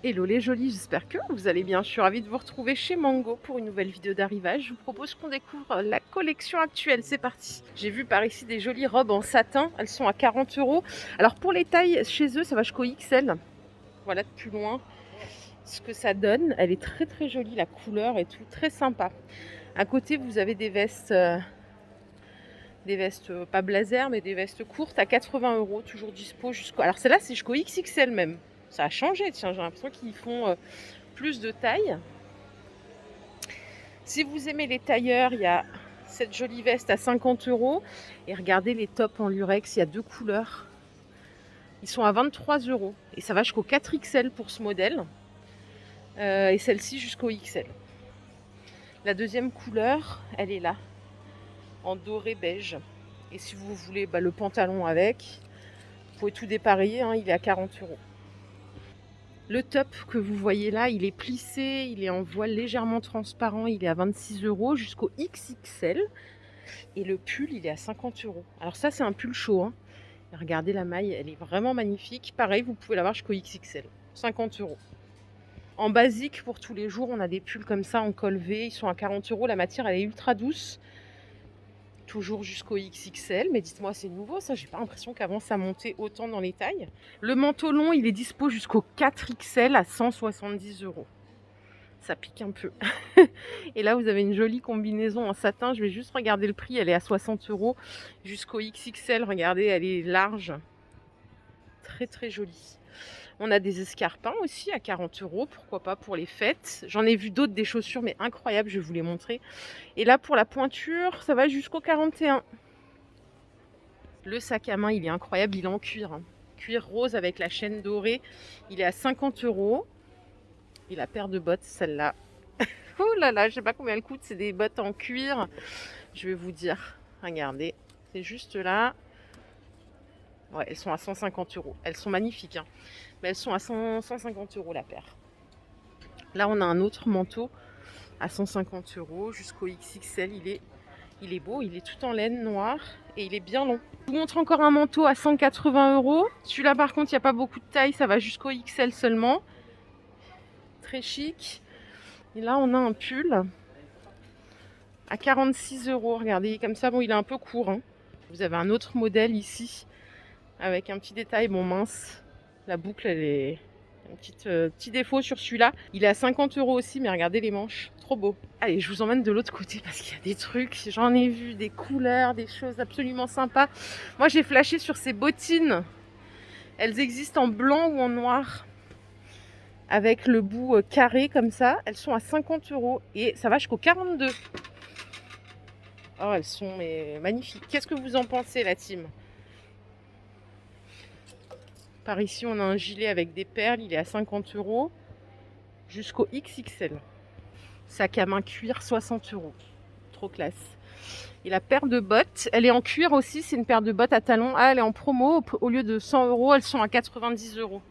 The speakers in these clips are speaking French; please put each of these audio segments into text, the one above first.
Hello les jolis, j'espère que vous allez bien. Je suis ravie de vous retrouver chez Mango pour une nouvelle vidéo d'arrivage. Je vous propose qu'on découvre la collection actuelle. C'est parti. J'ai vu par ici des jolies robes en satin. Elles sont à 40 euros. Alors pour les tailles, chez eux, ça va jusqu'au XL. Voilà de plus loin ce que ça donne. Elle est très très jolie, la couleur et tout, très sympa. À côté, vous avez des vestes pas blazer, mais des vestes courtes à 80 euros, toujours dispo jusqu'au... Alors celle-là, c'est jusqu'au XXL même. Ça a changé, tiens, j'ai l'impression qu'ils font plus de taille. Si vous aimez les tailleurs, il y a cette jolie veste à 50 euros. Et regardez les tops en lurex, il y a deux couleurs. Ils sont à 23 euros. Et ça va jusqu'au 4XL pour ce modèle. Et celle-ci jusqu'au XL. La deuxième couleur, elle est là, en doré beige. Et si vous voulez le pantalon avec, vous pouvez tout dépareiller, hein, il est à 40 euros. Le top que vous voyez là, il est plissé, il est en voile légèrement transparent, il est à 26 euros jusqu'au XXL. Et le pull, il est à 50 euros. Alors ça, c'est un pull chaud, hein. Regardez la maille, elle est vraiment magnifique. Pareil, vous pouvez l'avoir jusqu'au XXL, 50 euros. En basique, pour tous les jours, on a des pulls comme ça en col V, ils sont à 40 euros. La matière, elle est ultra douce. Toujours jusqu'au XXL, mais dites-moi, c'est nouveau ça, j'ai pas l'impression qu'avant ça montait autant dans les tailles. Le manteau long, il est dispo jusqu'au 4XL à 170 euros. Ça pique un peu. Et là, vous avez une jolie combinaison en satin. Je vais juste regarder le prix. Elle est à 60 euros jusqu'au XXL. Regardez, elle est large. Très, très jolie. On a des escarpins aussi à 40 euros. Pourquoi pas pour les fêtes. J'en ai vu d'autres, des chaussures, mais incroyables. Je vais vous les montrer. Et là, pour la pointure, ça va jusqu'au 41. Le sac à main, il est incroyable. Il est en cuir. Cuir rose avec la chaîne dorée. Il est à 50 euros. Et la paire de bottes, celle-là. Oh là là, je sais pas combien elles coûtent. C'est des bottes en cuir. Je vais vous dire. Regardez. C'est juste là. Ouais, elles sont à 150 euros. Elles sont magnifiques, hein. Mais elles sont à 150 euros la paire. Là, on a un autre manteau à 150 euros jusqu'au XXL. Il est beau. Il est tout en laine noire et il est bien long. Je vous montre encore un manteau à 180 euros. Celui-là, par contre, il n'y a pas beaucoup de taille. Ça va jusqu'au XL seulement. Très chic. Et là, on a un pull à 46 euros. Regardez, comme ça, bon, il est un peu court, hein. Vous avez un autre modèle ici avec un petit détail, bon mince. La boucle, elle est un petit défaut sur celui-là. Il est à 50 euros aussi, mais regardez les manches, trop beau. Allez, je vous emmène de l'autre côté parce qu'il y a des trucs. J'en ai vu des couleurs, des choses absolument sympas. Moi, j'ai flashé sur ces bottines. Elles existent en blanc ou en noir, avec le bout carré comme ça. Elles sont à 50 euros et ça va jusqu'au 42. Oh, elles sont magnifiques. Qu'est-ce que vous en pensez, la team? Par ici, on a un gilet avec des perles. Il est à 50 euros jusqu'au XXL. Sac à main cuir, 60 euros. Trop classe. Et la paire de bottes, elle est en cuir aussi. C'est une paire de bottes à talons. Ah, elle est en promo. Au lieu de 100 euros, elles sont à 90 euros.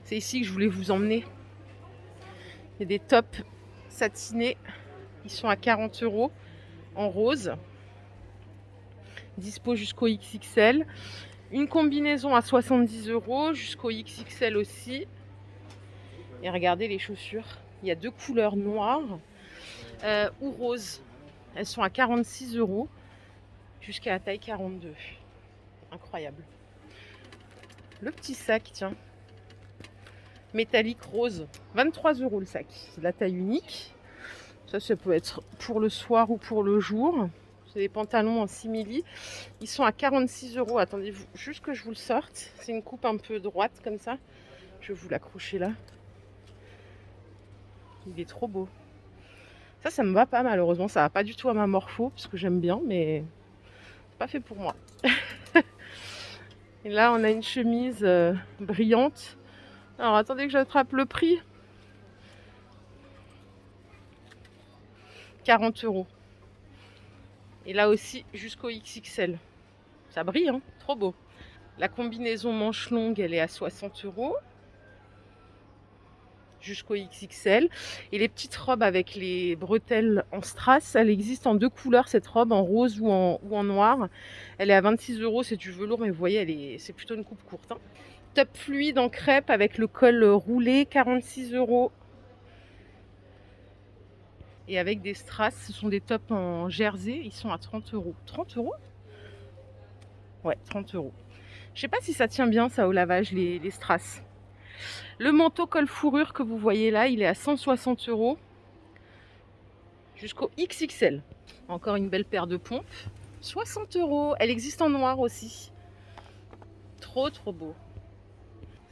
C'est ici que je voulais vous emmener. Il y a des tops satinés. Ils sont à 40 euros en rose. Dispo jusqu'au XXL. Une combinaison à 70 euros jusqu'au XXL aussi. Et regardez les chaussures. Il y a deux couleurs noires ou rose. Elles sont à 46 euros jusqu'à la taille 42. Incroyable. Le petit sac, tiens. Métallique rose. 23 euros le sac. C'est la taille unique. Ça peut être pour le soir ou pour le jour. C'est des pantalons en simili. Ils sont à 46 euros. Attendez, juste que je vous le sorte. C'est une coupe un peu droite comme ça. Je vais vous l'accrocher là. Il est trop beau. Ça me va pas malheureusement. Ça va pas du tout à ma morpho parce que j'aime bien, mais c'est pas fait pour moi. Et là, on a une chemise brillante. Alors, attendez que j'attrape le prix. 40 euros. Et là aussi, jusqu'au XXL. Ça brille, hein, trop beau. La combinaison manche longue, elle est à 60 euros. Jusqu'au XXL. Et les petites robes avec les bretelles en strass, elle existe en deux couleurs, cette robe, en rose ou en noir. Elle est à 26 euros, c'est du velours, mais vous voyez, c'est plutôt une coupe courte, hein. Top fluide en crêpe avec le col roulé, 46 €. Et avec des strass, ce sont des tops en jersey, ils sont à 30 €. 30 €? Ouais, 30 €. Je sais pas si ça tient bien ça au lavage, les strass. Le manteau col fourrure que vous voyez là, il est à 160 € jusqu'au XXL. Encore une belle paire de pompes. 60 €. Elle existe en noir aussi. Trop beau.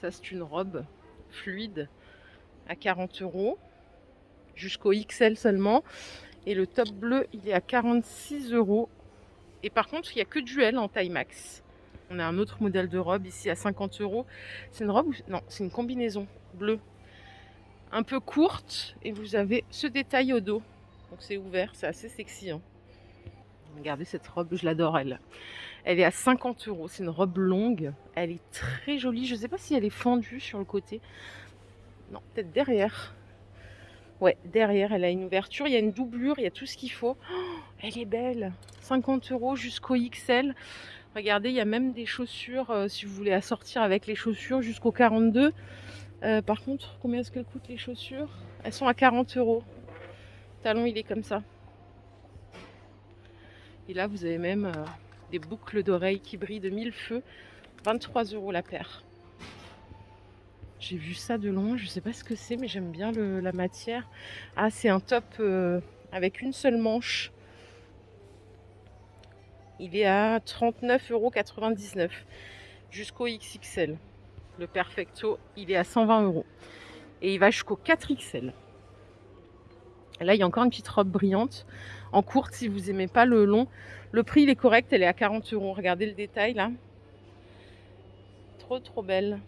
Ça, c'est une robe fluide à 40 € jusqu'au XL seulement. Et le top bleu, il est à 46 €. Et par contre, il n'y a que du L en taille max. On a un autre modèle de robe ici à 50 €. C'est une robe ou... Non, c'est une combinaison bleue. Un peu courte. Et vous avez ce détail au dos. Donc c'est ouvert, c'est assez sexy. Hein. Regardez cette robe, je l'adore elle. Elle est à 50 €. C'est une robe longue. Elle est très jolie. Je ne sais pas si elle est fendue sur le côté. Non, peut-être derrière. Ouais, derrière, elle a une ouverture. Il y a une doublure, il y a tout ce qu'il faut. Oh, elle est belle. 50 € jusqu'au XL. Regardez, il y a même des chaussures, si vous voulez assortir avec les chaussures, jusqu'au 42. Par contre, combien est-ce qu'elles coûtent les chaussures? Elles sont à 40 €. Le talon, il est comme ça. Et là, vous avez même des boucles d'oreilles qui brillent de 1000 feux. 23 € la paire. J'ai vu ça de loin, je ne sais pas ce que c'est, mais j'aime bien la matière. Ah, c'est un top avec une seule manche. Il est à 39,99 € jusqu'au XXL. Le Perfecto, il est à 120 €. Et il va jusqu'au 4XL. Là, il y a encore une petite robe brillante en courte si vous n'aimez pas le long. Le prix, il est correct, elle est à 40 €. Regardez le détail là. Trop belle.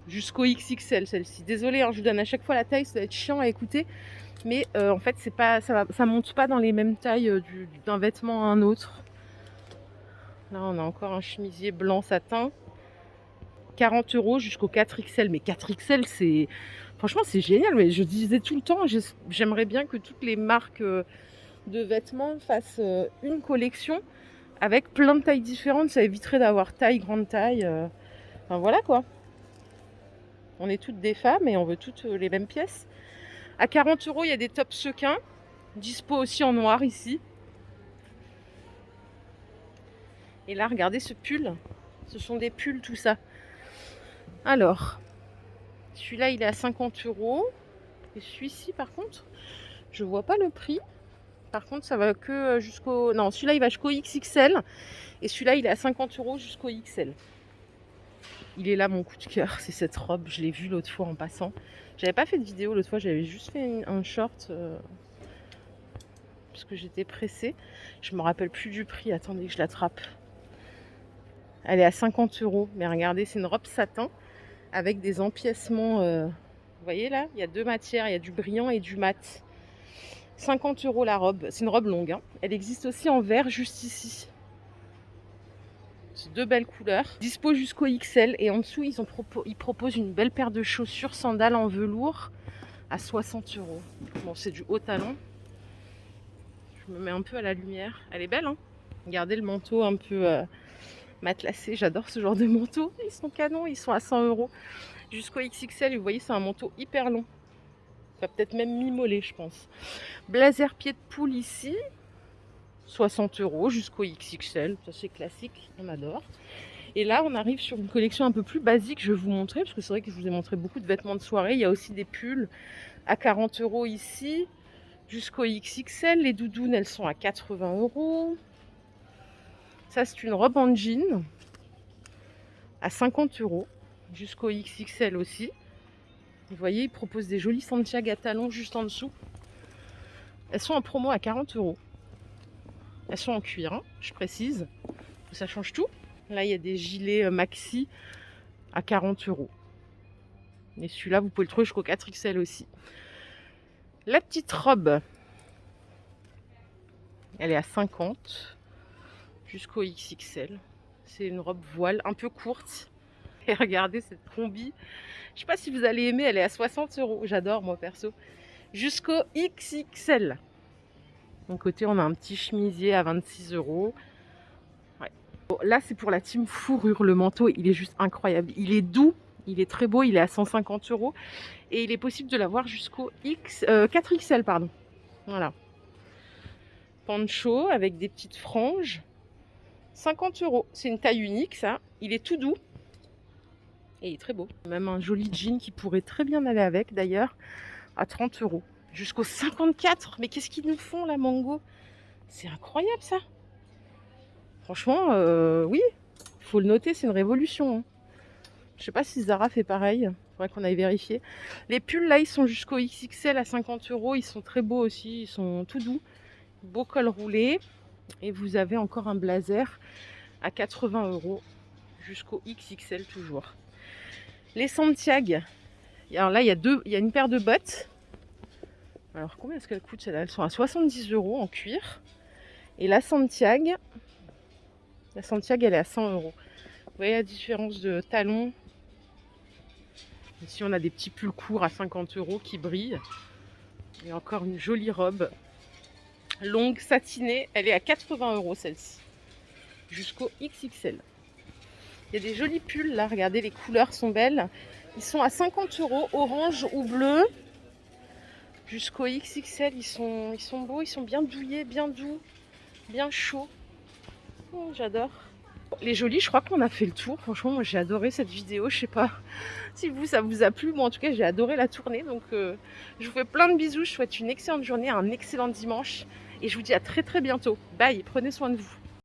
Jusqu'au XXL celle-ci. Désolée, hein, je vous donne à chaque fois la taille, ça va être chiant à écouter. Mais en fait, c'est pas, ça monte pas dans les mêmes tailles d'un vêtement à un autre. Là, on a encore un chemisier blanc satin. 40 € jusqu'au 4XL. Mais 4XL, c'est... Franchement, c'est génial. Mais je disais tout le temps, j'aimerais bien que toutes les marques de vêtements fassent une collection avec plein de tailles différentes. Ça éviterait d'avoir taille, grande taille. Enfin, voilà quoi. On est toutes des femmes et on veut toutes les mêmes pièces. À 40 €, il y a des tops sequins. Dispo aussi en noir ici. Et là, regardez ce pull. Ce sont des pulls, tout ça. Alors, celui-là, il est à 50 €. Et celui-ci, par contre, je vois pas le prix. Par contre, ça va que jusqu'au... Non, celui-là, il va jusqu'au XXL. Et celui-là, il est à 50 € jusqu'au XL. Il est là, mon coup de cœur. C'est cette robe. Je l'ai vue l'autre fois en passant. J'avais pas fait de vidéo l'autre fois. J'avais juste fait un short. Parce que j'étais pressée. Je me rappelle plus du prix. Attendez que je l'attrape. Elle est à 50 €. Mais regardez, c'est une robe satin avec des empiècements. Vous voyez là, il y a deux matières. Il y a du brillant et du mat. 50 € la robe. C'est une robe longue. Hein. Elle existe aussi en vert juste ici. C'est deux belles couleurs. Dispo jusqu'au XL. Et en dessous, ils proposent une belle paire de chaussures sandales en velours à 60 €. Bon, c'est du haut talon. Je me mets un peu à la lumière. Elle est belle, hein. Regardez le manteau un peu matelassé. J'adore ce genre de manteau. Ils sont canons. Ils sont à 100 € jusqu'au XXL. Et vous voyez, c'est un manteau hyper long. Ça va peut-être même mimolé, je pense. Blazer pied de poule ici. 60 € jusqu'au XXL. Ça, c'est classique. On adore. Et là, on arrive sur une collection un peu plus basique. Je vais vous montrer. Parce que c'est vrai que je vous ai montré beaucoup de vêtements de soirée. Il y a aussi des pulls à 40 € ici. Jusqu'au XXL. Les doudounes, elles sont à 80 €. Ça, c'est une robe en jean à 50 € jusqu'au XXL aussi. Vous voyez, ils proposent des jolis Santiago à talons juste en dessous. Elles sont en promo à 40 €. Elles sont en cuir, hein, je précise. Ça change tout. Là, il y a des gilets maxi à 40 €. Et celui-là, vous pouvez le trouver jusqu'au 4XL aussi. La petite robe, elle est à 50 jusqu'au XXL. C'est une robe voile un peu courte. Et regardez cette combi. Je sais pas si vous allez aimer, elle est à 60 €. J'adore, moi, perso. Jusqu'au XXL. De mon côté, on a un petit chemisier à 26 €. Ouais. Bon, là, c'est pour la team fourrure. Le manteau, il est juste incroyable. Il est doux, il est très beau, il est à 150 € et il est possible de l'avoir jusqu'au 4XL, pardon. Voilà. Pancho avec des petites franges, 50 €. C'est une taille unique, ça. Il est tout doux et il est très beau. Même un joli jean qui pourrait très bien aller avec, d'ailleurs, à 30 €. Jusqu'au 54. Mais qu'est-ce qu'ils nous font, là, Mango? C'est incroyable, ça. Franchement, oui, faut le noter, c'est une révolution, hein. Je sais pas si Zara fait pareil. Faudrait qu'on aille vérifier. Les pulls, là, ils sont jusqu'au XXL à 50 €. Ils sont très beaux aussi. Ils sont tout doux. Beau col roulé. Et vous avez encore un blazer à 80 € jusqu'au XXL toujours. Les Santiago. Alors là, il y a une paire de bottes. Alors, combien est-ce qu'elles coûtent celles-là? Elles sont à 70 € en cuir. Et la Santiago, elle est à 100 €. Vous voyez la différence de talons? Ici, on a des petits pulls courts à 50 € qui brillent. Et encore une jolie robe longue satinée. Elle est à 80 € celle-ci. Jusqu'au XXL. Il y a des jolis pulls là. Regardez, les couleurs sont belles. Ils sont à 50 €, orange ou bleu. Jusqu'au XXL, ils sont beaux. Ils sont bien douillés, bien doux, bien chauds. Oh, j'adore. Les jolis, je crois qu'on a fait le tour. Franchement, moi j'ai adoré cette vidéo. Je sais pas si vous, ça vous a plu. Moi en tout cas, j'ai adoré la tournée. Donc je vous fais plein de bisous. Je souhaite une excellente journée, un excellent dimanche. Et je vous dis à très très bientôt. Bye, prenez soin de vous.